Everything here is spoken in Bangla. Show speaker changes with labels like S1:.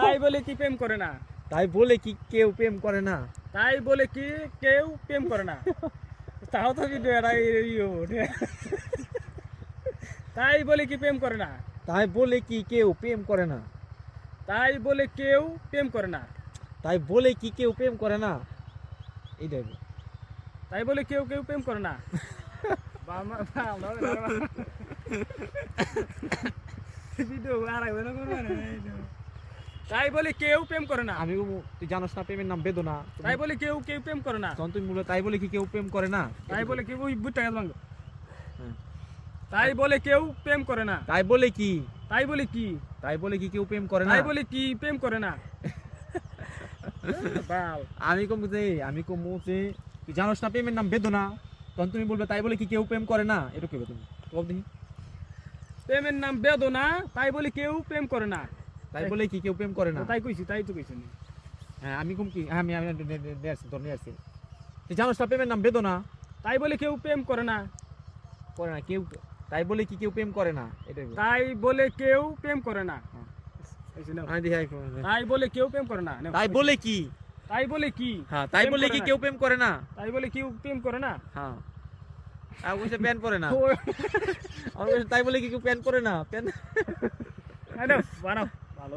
S1: তাই বলে কি প্রেম করে না?
S2: তাই বলে কি কেউ প্রেম করে না?
S1: তাই বলে কি কেউ প্রেম করে না? তাও তো ভিডিও এটা তাই বলে কি প্রেম করে না?
S2: তাই বলে কি কেউ প্রেম করে না?
S1: তাই বলে কেউ প্রেম করে না?
S2: তাই বলে কি কেউ প্রেম করে না? এইটাই।
S1: তাই বলে কেউ প্রেম করে না? ভিডিও আর আইবে না কোনো মানে তাই বলে কেউ প্রেম করে না?
S2: আমি তুই জানোস না প্রেমের নাম বেদনা?
S1: তাই বলে কেউ প্রেম করে না?
S2: তখন তুই মূলত তাই বলে কি কেউ প্রেম করে না?
S1: তাই বলে কেউ ওই বুটটা গেল ভাঙো।
S2: হ্যাঁ।
S1: তাই বলে কেউ প্রেম করে না?
S2: তাই বলে কি?
S1: তাই বলে কি?
S2: তাই বলে কি কেউ প্রেম করে না?
S1: তাই বলে কি প্রেম করে না? বাল
S2: আমি কমু যে তুই জানোস না প্রেমের নাম বেদনা? তখন তুমি বলবে তাই বলে কি কেউ প্রেম করে না? এটা কেবে তুমি বল দেখি।
S1: প্রেমের নাম বেদনা, তাই বলে কেউ প্রেম করে না?
S2: তাই বলে কি কেউ প্রেম করে না?
S1: তাই কইছি, তাই তো কইছি।
S2: হ্যাঁ আমি কম কি আমি আমি নিয়ে আসছি তোর নিয়ে আসছি। তুই জানোস না প্রেমের নাম বেদনা?
S1: তাই বলে কেউ প্রেম করে না?
S2: করে না কেউ। তাই বলে কি কেউ প্রেম করে না? এটা
S1: তাই বলে কেউ প্রেম করে না?
S2: আমি দেখি
S1: তাই বলে কেউ প্রেম করে না?
S2: তাই বলে কি?
S1: তাই বলে কি?
S2: হ্যাঁ তাই বলে কি কেউ প্রেম করে না?
S1: তাই বলে কেউ প্রেম করে না?
S2: হ্যাঁ অবশ্যই প্যান করে না। আমার তাই বলে কি কেউ প্যান করে না? প্যান
S1: বানাও ভালো।